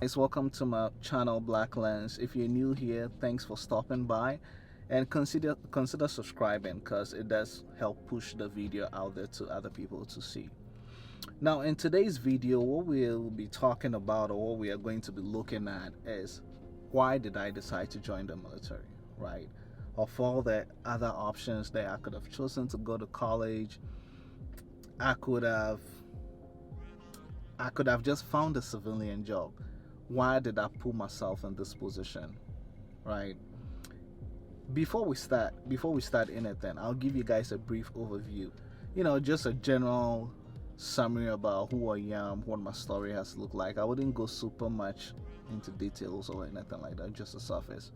Guys, welcome to my channel Black Lens. If you're new here, thanks for stopping by, and consider subscribing because it does help push the video out there to other people to see. Now, in today's video, what we'll be talking about, or what we are going to be looking at, is why did I decide to join the military, right? Of all the other options that I could have chosen to go to college, I could have just found a civilian job. Why did I put myself in this position, right? Before we start anything, I'll give you guys a brief overview. Just a general summary about who I am, what my story has looked like. I wouldn't go super much into details or anything like that, just the surface.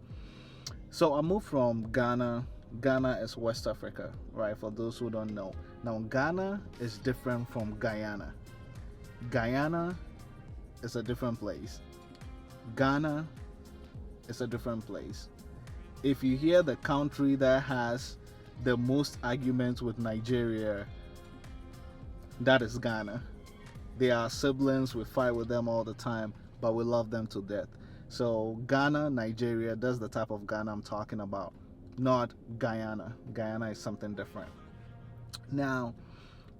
So I moved from Ghana. Ghana is West Africa, right? For those who don't know. Now, Ghana is different from Guyana. Guyana is a different place. Ghana is a different place. If you hear the country that has the most arguments with Nigeria, that is Ghana. They are siblings, we fight with them all the time, but we love them to death. So Ghana, Nigeria, that's the type of Ghana I'm talking about, not Guyana. Guyana is something different. Now,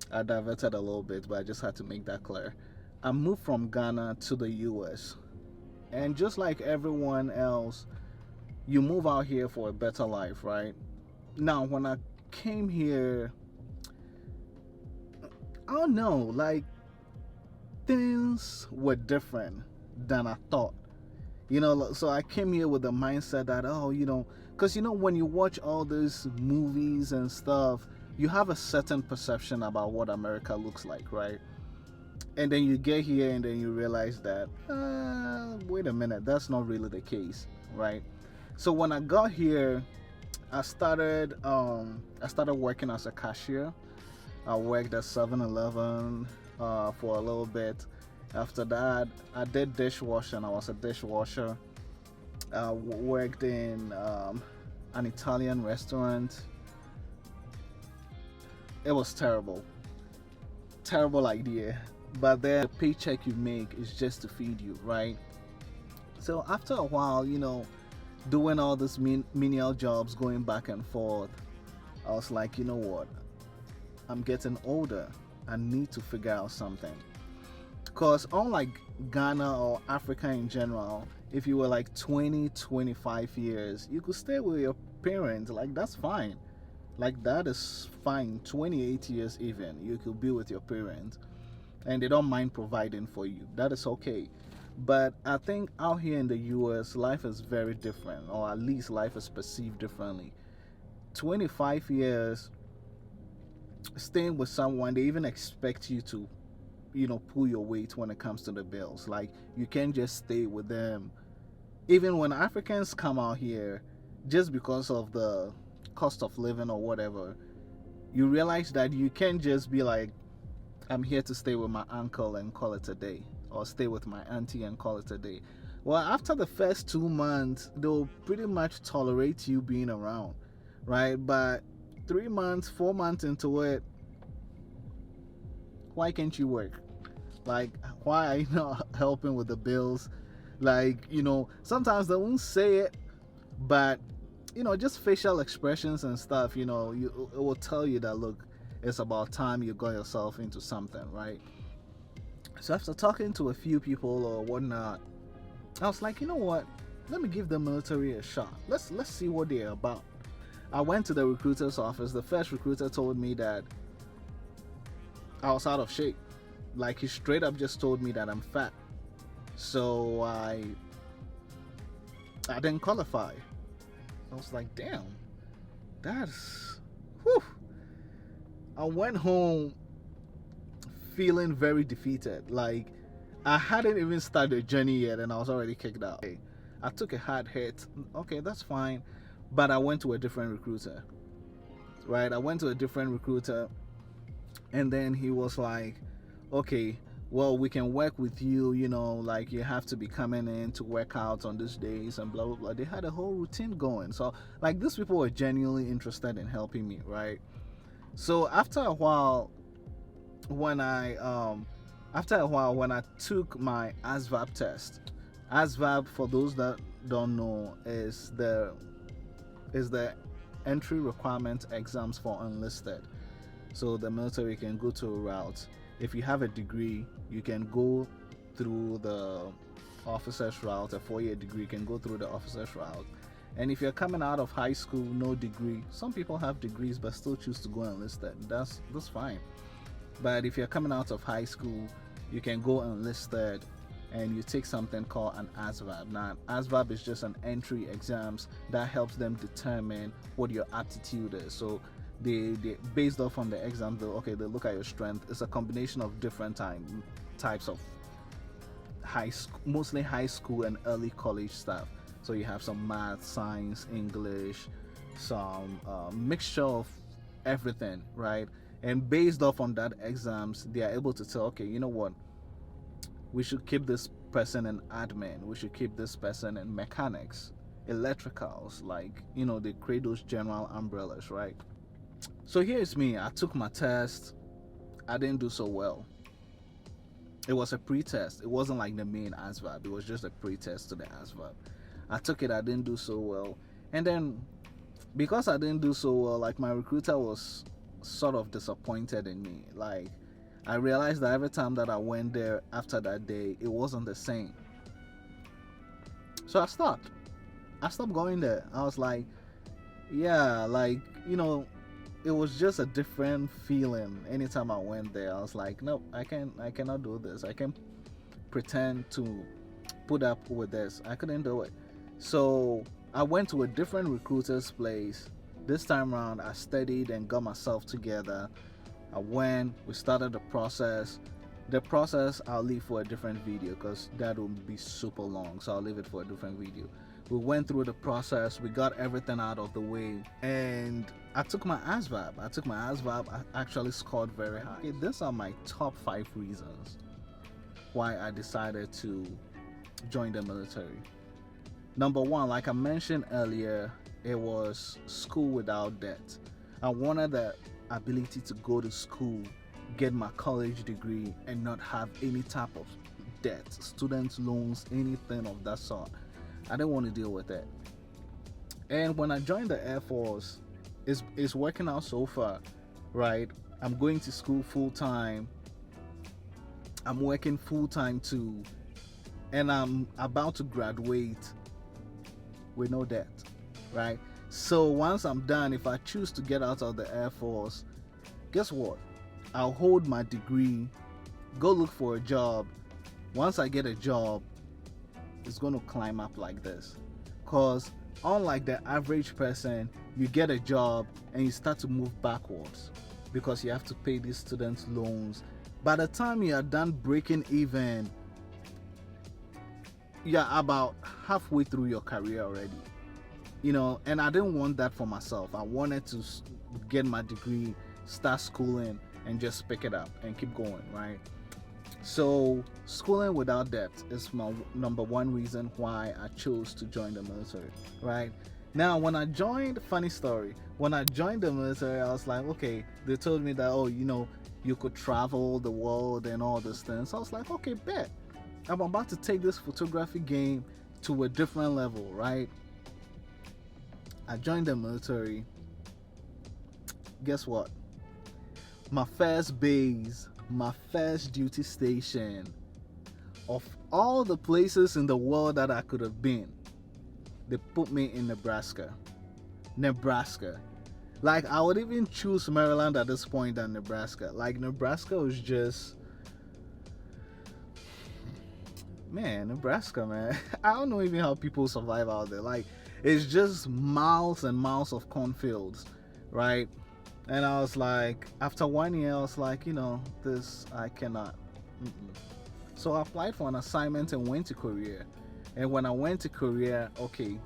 I diverted a little bit, but I just had to make that clear. I moved from Ghana to the US. And just like everyone else, you move out here for a better life, right? Now, when I came here, I don't know, like, things were different than I thought. So I came here with the mindset that, because when you watch all these movies and stuff, you have a certain perception about what America looks like, right? And then you get here and then you realize that, wait a minute, that's not really the case, right? So when I got here, I started working as a cashier. I worked at 7-Eleven for a little bit. After that, I did dishwashing. I was a dishwasher. I worked in an Italian restaurant. It was terrible idea, but then the paycheck you make is just to feed you, right? So after a while, doing all these menial jobs, going back and forth, I was like, you know what, I'm getting older, I need to figure out something. Because unlike Ghana or Africa in general, if you were like 20-25 years, you could stay with your parents, like that's fine. Like that is fine. 28 years even, you could be with your parents and they don't mind providing for you. That is okay. But I think out here in the US, life is very different, or at least life is perceived differently. 25 years staying with someone, they even expect you to, pull your weight when it comes to the bills. Like, you can't just stay with them. Even when Africans come out here, just because of the cost of living or whatever, you realize that you can't just be like, I'm here to stay with my uncle and call it a day, or stay with my auntie and call it a day. Well, after the first 2 months, they'll pretty much tolerate you being around, right? But 3 months, 4 months into it, why can't you work? Like, why are you not helping with the bills? Like, sometimes they won't say it, but just facial expressions and stuff, it will tell you that, look, it's about time you got yourself into something, right? So after talking to a few people or whatnot, I was like, you know what? Let me give the military a shot. Let's see what they're about. I went to the recruiter's office. The first recruiter told me that I was out of shape. Like, he straight up just told me that I'm fat. So I didn't qualify. I was like, damn, that's, whew. I went home feeling very defeated. Like, I hadn't even started the journey yet and I was already kicked out. I took a hard hit. Okay, that's fine. But I went to a different recruiter, right? I went to a different recruiter and then he was like, okay, well, we can work with you, like you have to be coming in to work out on these days and blah, blah, blah. They had a whole routine going. So, like, these people were genuinely interested in helping me, right? So after a while, when I took my ASVAB test, ASVAB, for those that don't know, is the entry requirement exams for enlisted. So the military can go to a route. If you have a degree, you can go through the officer's route. A 4-year degree can go through the officer's route. And if you're coming out of high school, no degree, some people have degrees but still choose to go enlisted. That's fine. But if you're coming out of high school, you can go enlisted and you take something called an ASVAB. Now, ASVAB is just an entry exams that helps them determine what your aptitude is. So they based off on the exam, they look at your strength. It's a combination of different types of high school, mostly high school and early college stuff. So you have some math, science, English, some mixture of everything, right? And based off on that exams, they are able to tell, okay, you know what, we should keep this person in admin, we should keep this person in mechanics, electricals, like, they create those general umbrellas, right? So here's me. I took my test. I didn't do so well. It was a pre-test. It wasn't like the main ASVAB. It was just a pre-test to the ASVAB. I took it. I didn't do so well. And then because I didn't do so well, like, my recruiter was sort of disappointed in me. Like, I realized that every time that I went there after that day, it wasn't the same. So I stopped. Going there. I was like, yeah, like, it was just a different feeling anytime I went there. I was like, nope, I cannot do this. I can't pretend to put up with this. I couldn't do it. So I went to a different recruiter's place. This time around, I studied and got myself together. We started the process. The process I'll leave for a different video because that will be super long. So I'll leave it for a different video. We went through the process. We got everything out of the way. And I took my ASVAB. I actually scored very high. Okay, these are my top 5 reasons why I decided to join the military. Number 1, like I mentioned earlier, it was school without debt. I wanted the ability to go to school, get my college degree, and not have any type of debt, student loans, anything of that sort. I didn't want to deal with that. And when I joined the Air Force, it's working out so far, right? I'm going to school full time. I'm working full time too. And I'm about to graduate with no debt, right? So once I'm done, if I choose to get out of the Air Force, guess what? I'll hold my degree, go look for a job. Once I get a job, it's going to climb up like this. Because unlike the average person, you get a job and you start to move backwards because you have to pay these student loans. By the time you are done breaking even, you're about halfway through your career already. And I didn't want that for myself. I wanted to get my degree, start schooling, and just pick it up and keep going, right? So schooling without debt is my number 1 reason why I chose to join the military, right? Now, when I joined, funny story, when I joined the military, I was like, okay, they told me that, you could travel the world and all these things. I was like, okay, bet. I'm about to take this photography game to a different level, right? I joined the military. Guess what? My first base, my first duty station, of all the places in the world that I could have been, they put me in Nebraska. Like, I would even choose Maryland at this point than Nebraska. Like, Nebraska was just, Nebraska, man. I don't know even how people survive out there. Like, it's just miles and miles of cornfields, right? And I was like, after 1 year, I was like, this, I cannot. So I applied for an assignment and went to Korea. And when I went to Korea, okay,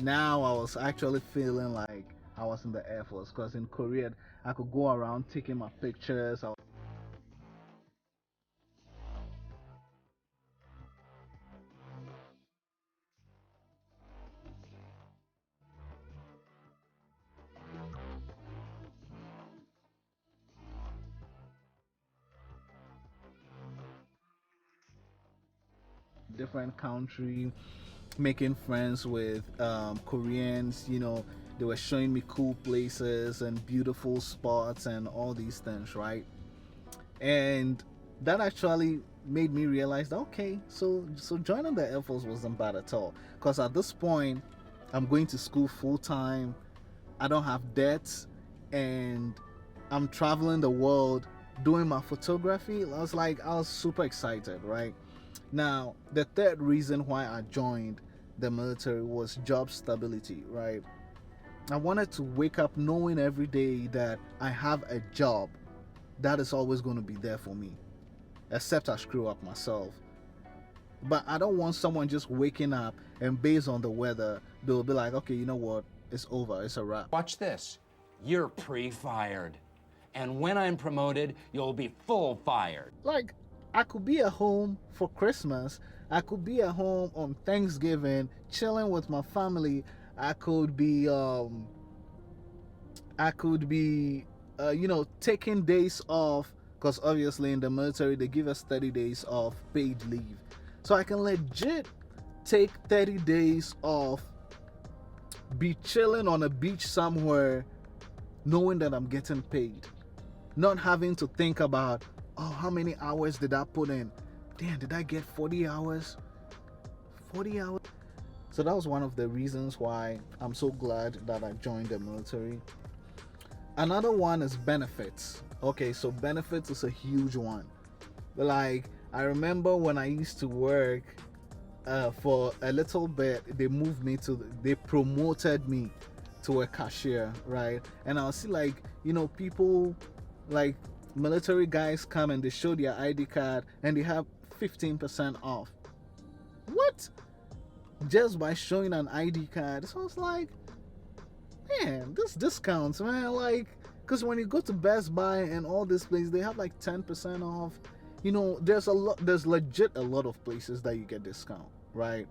now I was actually feeling like I was in the Air Force. Because in Korea, I could go around taking my pictures. different country, making friends with Koreans. They were showing me cool places and beautiful spots and all these things, right? And that actually made me realize that okay, so joining the Air Force wasn't bad at all. Because at this point, I'm going to school full time. I don't have debts, and I'm traveling the world doing my photography. I was super excited, right? Now, the third reason why I joined the military was job stability, right? I wanted to wake up knowing every day that I have a job that is always going to be there for me, except I screw up myself. But I don't want someone just waking up and based on the weather, they'll be like, okay, you know what? It's over. It's a wrap. Watch this. You're pre-fired. And when I'm promoted, you'll be full fired. Like, I could be at home for Christmas. I could be at home on Thanksgiving, chilling with my family. I could be taking days off, because obviously in the military they give us 30 days of paid leave. So I can legit take 30 days off, be chilling on a beach somewhere, knowing that I'm getting paid. Not having to think about, oh, how many hours did I put in? Damn, did I get 40 hours? 40 hours? So that was one of the reasons why I'm so glad that I joined the military. Another one is benefits. Okay, so benefits is a huge one. Like, I remember when I used to work for a little bit, they promoted me to a cashier, right? And I'll see people like military guys come and they show their ID card and they have 15% off. What? Just by showing an ID card. So it's like, man, this discounts, man. Like, because when you go to Best Buy and all these places, they have like 10% off. There's legit a lot of places that you get discount, right?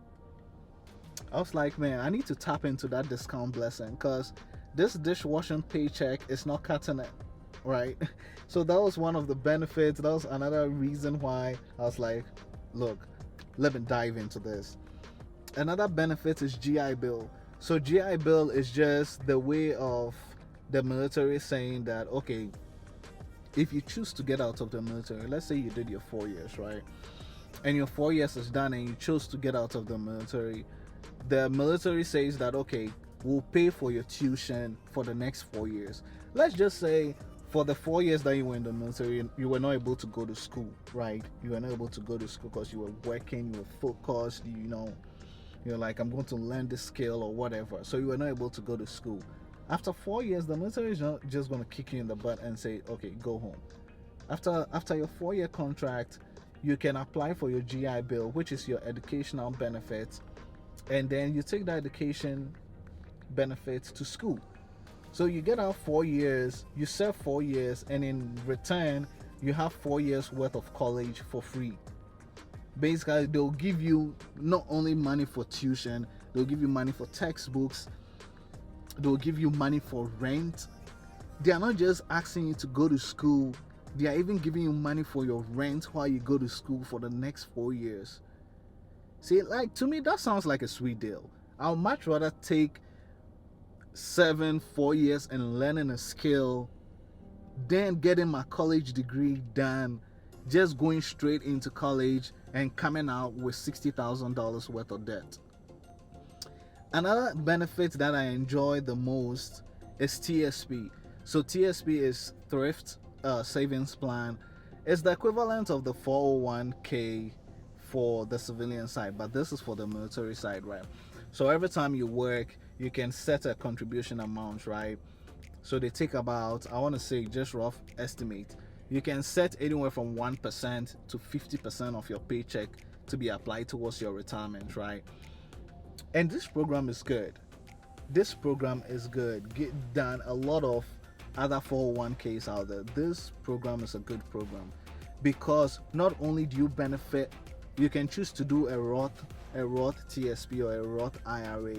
I was like, man, I need to tap into that discount blessing, because this dishwashing paycheck is not cutting it, right? So that was one of the benefits. That was another reason why I was like, look, let me dive into this. Another benefit is GI Bill. So GI Bill is just the way of the military saying that, okay, if you choose to get out of the military, let's say you did your 4 years, right? And your 4 years is done and you chose to get out of the military says that, okay, we'll pay for your tuition for the next 4 years. Let's just say for the 4 years that you were in the military, you were not able to go to school, right? You were not able to go to school because you were working, you were focused, you're like, I'm going to learn this skill or whatever. So you were not able to go to school. After 4 years, the military is not just going to kick you in the butt and say, okay, go home. After your 4-year contract, you can apply for your GI Bill, which is your educational benefits, and then you take that education benefits to school. So you get out 4 years, you serve 4 years, and in return, you have 4 years worth of college for free. Basically, they'll give you not only money for tuition, they'll give you money for textbooks, they'll give you money for rent. They are not just asking you to go to school, they are even giving you money for your rent while you go to school for the next 4 years. See, like, to me, that sounds like a sweet deal. I'll much rather take 4 years and learning a skill than getting my college degree done, just going straight into college and coming out with $60,000 worth of debt. Another benefit that I enjoy the most is TSP. So TSP is Thrift Savings Plan. It's the equivalent of the 401k for the civilian side, but this is for the military side, right? So every time you work, you can set a contribution amount, right? So they take about, I want to say, just rough estimate, you can set anywhere from 1% to 50% of your paycheck to be applied towards your retirement, right? And this program is good. Get done a lot of other 401ks out there. This program is a good program because not only do you benefit, you can choose to do a Roth TSP or a Roth IRA,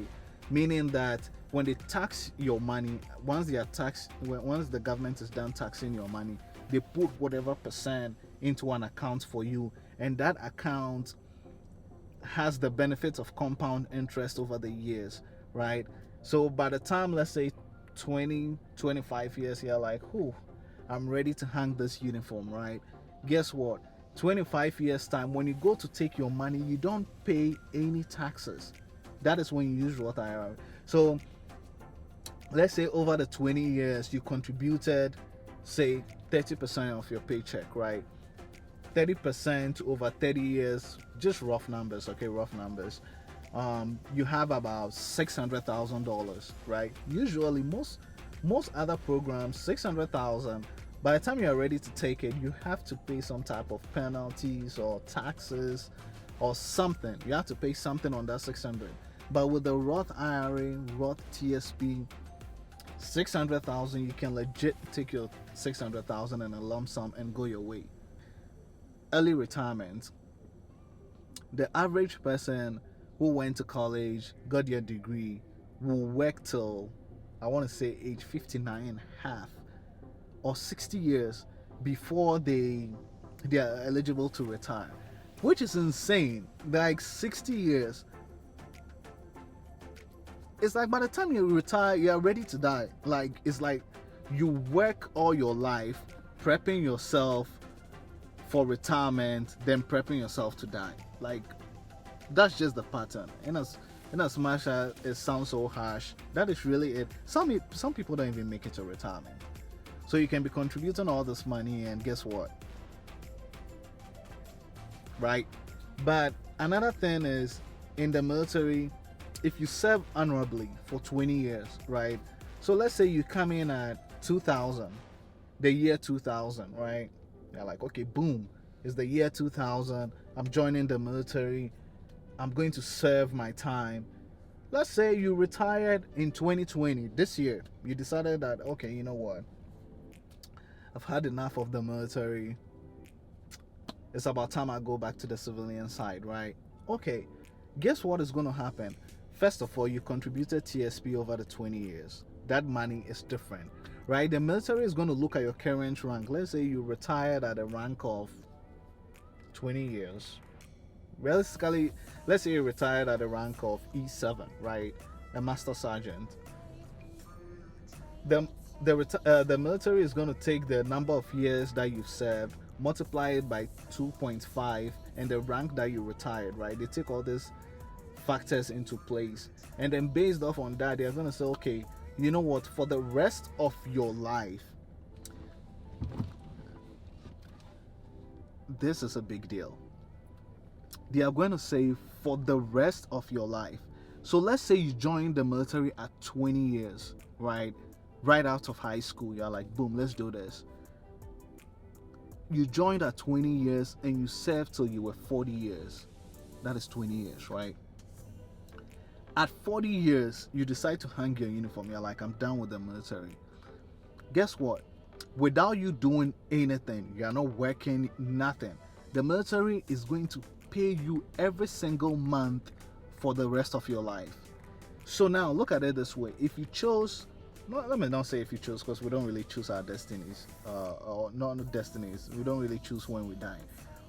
meaning that when they tax your money, once the government is done taxing your money, they put whatever percent into an account for you, and that account has the benefits of compound interest over the years, right? So by the time, let's say 20, 25 years, you're like, whew, I'm ready to hang this uniform, right? Guess what? 25 years time, when you go to take your money, you don't pay any taxes. That is when you use Roth IRA. So let's say over the 20 years you contributed, say 30% of your paycheck, right? 30% over 30 years, just rough numbers, okay, rough numbers. You have about $600,000, right? Usually, most other programs, 600,000. By the time you are ready to take it, you have to pay some type of penalties or taxes or something. You have to pay something on that 600. But with the Roth IRA, Roth TSP, 600,000, you can legit take your 600,000 in a lump sum and go your way. Early retirement. The average person who went to college, got their degree, will work till, I want to say, age 59 and a half or 60 years before they are eligible to retire, which is insane. Like 60 years. It's like by the time you retire, you are ready to die. Like, it's like you work all your life prepping yourself for retirement, then prepping yourself to die. Like, that's just the pattern. In as much as it sounds so harsh, that is really it. Some people don't even make it to retirement. So you can be contributing all this money, and guess what? Right? But another thing is, in the military, if you serve honorably for 20 years, right? So let's say you come in at 2000, the year 2000, right? You're like, okay, boom, it's the year 2000. I'm joining the military. I'm going to serve my time. Let's say you retired in 2020, this year. You decided that, okay, you know what? I've had enough of the military. It's about time I go back to the civilian side, right? Okay, guess what is going to happen? First of all, you contributed TSP over the 20 years. That money is different, right? The military is going to look at your current rank. Let's say you retired at a rank of 20 years. Realistically, let's say you retired at a rank of E7, right? A master sergeant. The military is going to take the number of years that you've served, multiply it by 2.5, and the rank that you retired, right? They take all these factors into place, and then based off on that, they're going to say, okay, you know what? For the rest of your life, this is a big deal. They are going to say for the rest of your life. So let's say you join the military at 20 years, right? Right out of high school, you're like, boom, let's do this. You joined at 20 years and you served till you were 40 years. That is 20 years, right? At 40 years, you decide to hang your uniform. You're like, I'm done with the military. Guess what? Without you doing anything, you're not working, nothing. The military is going to pay you every single month for the rest of your life. So now look at it this way. If you chose, let me not say if you chose, because we don't really choose our destinies, or not destinies. We don't really choose when we die,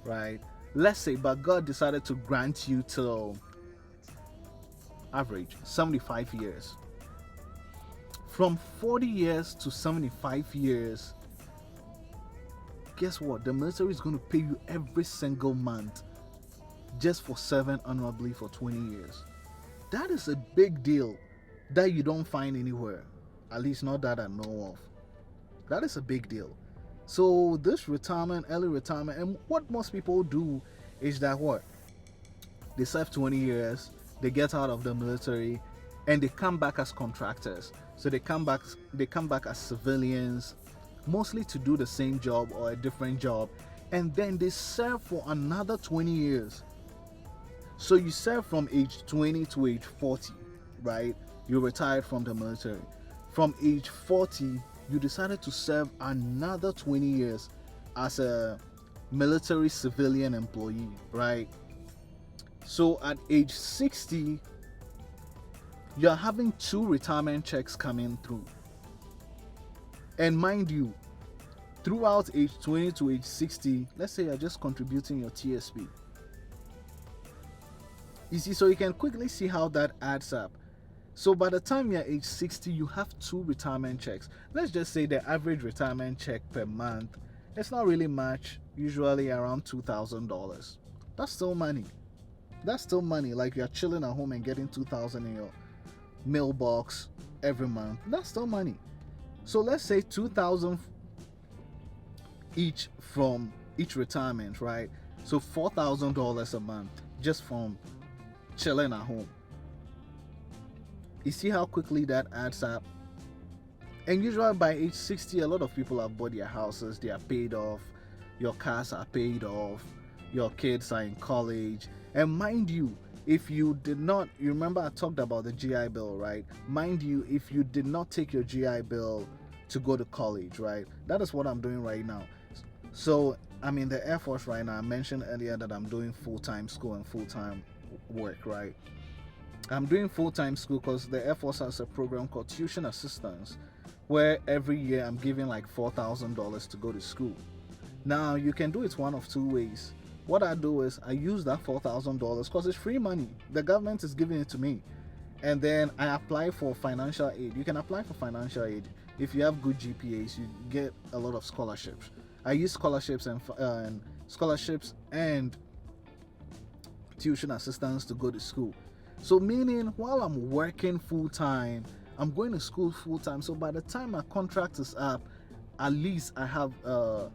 right? Let's say, but God decided to grant you till average 75 years. From 40 years to 75 years, guess what? The military is going to pay you every single month just for serving honorably for 20 years. That is a big deal that you don't find anywhere, at least not that I know of. That is a big deal. So this retirement, early retirement, and what most people do is that what? They serve 20 years, they get out of the military, and they come back as contractors. So they come back as civilians, mostly to do the same job or a different job, and then they serve for another 20 years. So you serve from age 20 to age 40, right? You retired from the military. From age 40, you decided to serve another 20 years as a military civilian employee, right? So at age 60, you're having 2 retirement checks coming through. And mind you, throughout age 20 to age 60, let's say you're just contributing your TSP. You see, so you can quickly see how that adds up. So by the time you're age 60, you have 2 retirement checks. Let's just say the average retirement check per month, it's not really much, usually around $2,000. That's still money. That's still money. Like you're chilling at home and getting $2,000 in your mailbox every month. That's still money. So let's say $2,000 each from each retirement, right? So $4,000 a month just from chilling at home. You see how quickly that adds up? And usually by age 60, a lot of people have bought their houses, they are paid off, your cars are paid off, your kids are in college. And mind you, if you did not, you remember I talked about the GI Bill, right? Mind you, if you did not take your GI Bill to go to college, right? That is what I'm doing right now. So I'm in the Air Force right now. I mentioned earlier that I'm doing full-time school and full-time work, right? I'm doing full-time school because the Air Force has a program called Tuition Assistance, where every year I'm giving like $4,000 to go to school. Now you can do it one of two ways. What I do is I use that $4,000 because it's free money. The government is giving it to me. And then I apply for financial aid. You can apply for financial aid. If you have good GPAs, you get a lot of scholarships. I use scholarships and tuition assistance to go to school. So meaning while I'm working full-time, I'm going to school full-time. So by the time my contract is up, at least I have a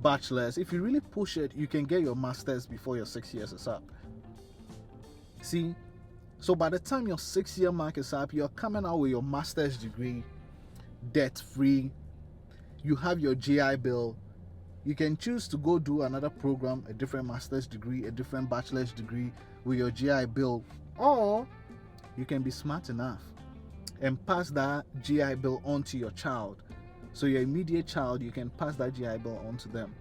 bachelor's. If you really push it, you can get your master's before your 6 years is up. See? So by the time your 6-year mark is up, you're coming out with your master's degree, debt-free. You have your GI Bill. You can choose to go do another program, a different master's degree, a different bachelor's degree with your GI Bill. Or you can be smart enough and pass that GI Bill on to your child. So your immediate child, you can pass that GI Bill on to them.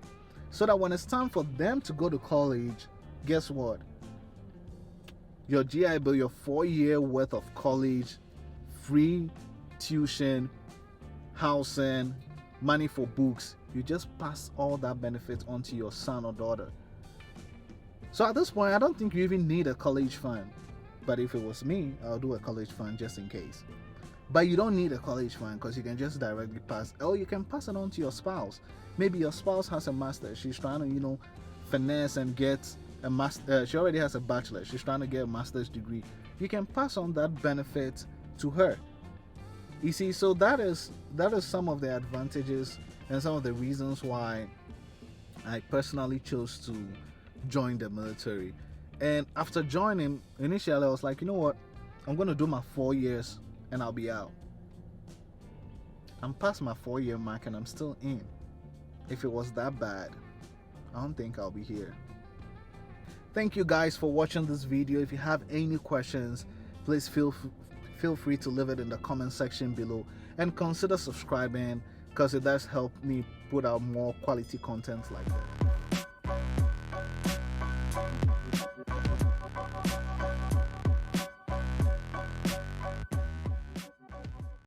So that when it's time for them to go to college, guess what? Your GI Bill, your 4-year worth of college, free tuition, housing, money for books, you just pass all that benefit on to your son or daughter. So at this point, I don't think you even need a college fund. But if it was me, I'll do a college fund just in case. But you don't need a college fund because you can just directly pass, or you can pass it on to your spouse. Maybe your spouse has a master. She's trying to, finesse and get a master. She already has a bachelor. She's trying to get a master's degree. You can pass on that benefit to her. You see, so that is some of the advantages and some of the reasons why I personally chose to join the military. And after joining, initially I was like, you know what? I'm going to do my 4 years and I'll be out. I'm past my 4-year mark and I'm still in. If it was that bad, I don't think I'll be here. Thank you guys for watching this video. If you have any questions, please feel free to leave it in the comment section below, and consider subscribing because it does help me put out more quality content like that.